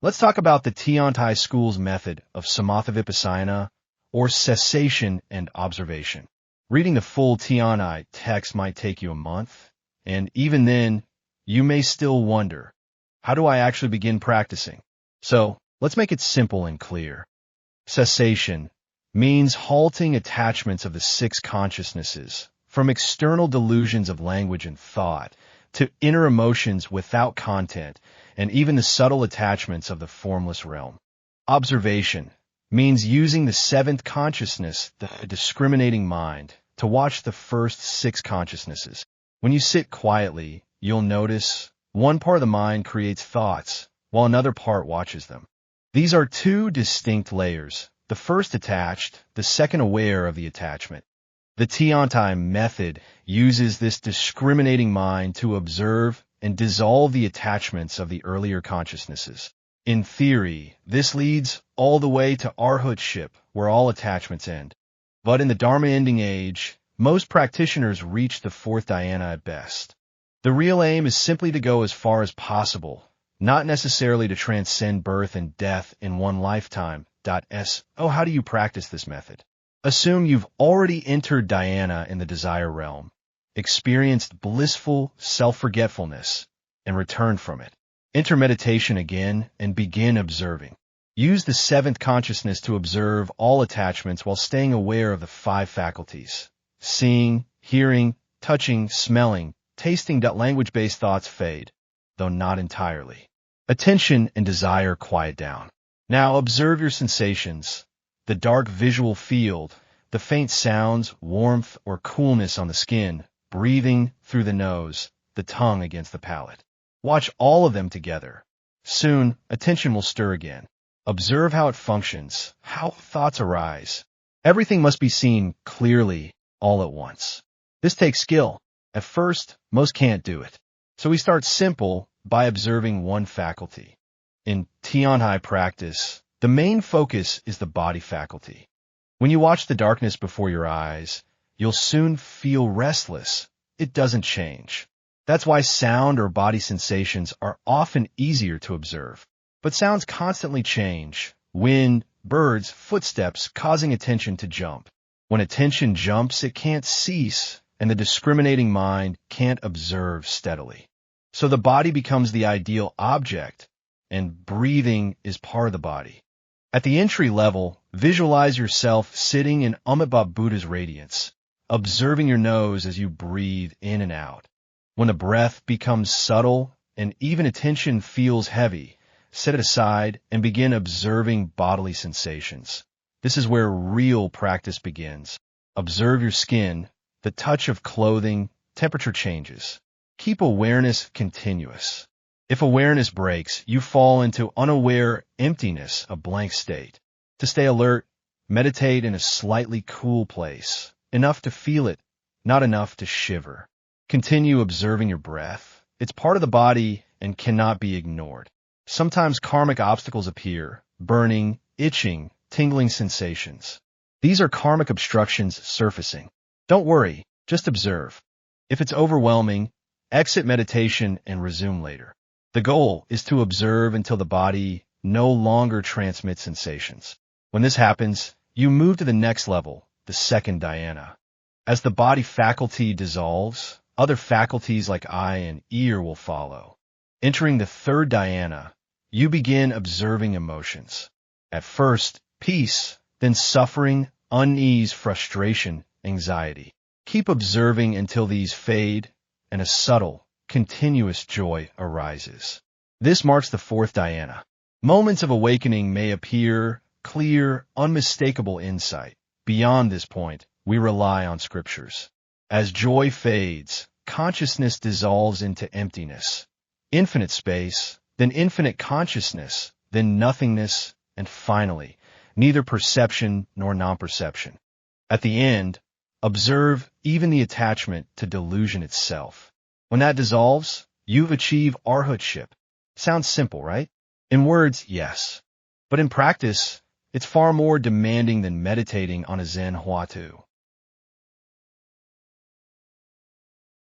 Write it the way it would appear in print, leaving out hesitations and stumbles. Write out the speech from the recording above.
Let's talk about the Tiantai school's method of Samatha-vipassanā, or cessation and observation. Reading the full Tiantai text might take you a month, and even then, you may still wonder, how do I actually begin practicing? So, let's make it simple and clear. Cessation means halting attachments of the six consciousnesses, from external delusions of language and thought, to inner emotions without content, and even the subtle attachments of the formless realm. Observation means using the seventh consciousness, the discriminating mind, to watch the first six consciousnesses. When you sit quietly, you'll notice one part of the mind creates thoughts, while another part watches them. These are two distinct layers, the first attached, the second aware of the attachment. The Tiantai method uses this discriminating mind to observe and dissolve the attachments of the earlier consciousnesses. In theory, this leads all the way to arhatship, where all attachments end. But in the Dharma ending age, most practitioners reach the fourth dhyana at best. The real aim is simply to go as far as possible, not necessarily to transcend birth and death in one lifetime. So how do you practice this method? Assume you've already entered dhyana in the desire realm, experienced blissful self-forgetfulness, and returned from it. Enter meditation again and begin observing. Use the seventh consciousness to observe all attachments while staying aware of the five faculties: seeing, hearing, touching, smelling, tasting. Language-based thoughts fade, though not entirely. Attention and desire quiet down. Now observe your sensations, the dark visual field, the faint sounds, warmth or coolness on the skin, breathing through the nose, the tongue against the palate. Watch all of them together. Soon, attention will stir again. Observe how it functions, how thoughts arise. Everything must be seen clearly, all at once. This takes skill. At first, most can't do it. So we start simple by observing one faculty. In Tiantai practice, the main focus is the body faculty. When you watch the darkness before your eyes, you'll soon feel restless. It doesn't change. That's why sound or body sensations are often easier to observe. But sounds constantly change. Wind, birds, footsteps, causing attention to jump. When attention jumps, it can't cease, and the discriminating mind can't observe steadily. So the body becomes the ideal object, and breathing is part of the body. At the entry level, visualize yourself sitting in Amitabha Buddha's radiance, observing your nose as you breathe in and out. When the breath becomes subtle and even attention feels heavy, set it aside and begin observing bodily sensations. This is where real practice begins. Observe your skin, the touch of clothing, temperature changes. Keep awareness continuous. If awareness breaks, you fall into unaware emptiness, a blank state. To stay alert, meditate in a slightly cool place, enough to feel it, not enough to shiver. Continue observing your breath. It's part of the body and cannot be ignored. Sometimes karmic obstacles appear, burning, itching, tingling sensations. These are karmic obstructions surfacing. Don't worry, just observe. If it's overwhelming, exit meditation and resume later. The goal is to observe until the body no longer transmits sensations. When this happens, you move to the next level, the second dhyana. As the body faculty dissolves, other faculties like eye and ear will follow. Entering the third dhyana, you begin observing emotions. At first, peace, then suffering, unease, frustration, anxiety. Keep observing until these fade and a subtle, continuous joy arises. This marks the fourth dhyana. Moments of awakening may appear, clear, unmistakable insight. Beyond this point, we rely on scriptures. As joy fades, consciousness dissolves into emptiness. Infinite space, then infinite consciousness, then nothingness, and finally, neither perception nor non-perception. At the end, observe even the attachment to delusion itself. When that dissolves, you've achieved arhatship. Sounds simple, right? In words, yes. But in practice, it's far more demanding than meditating on a Zen huatu.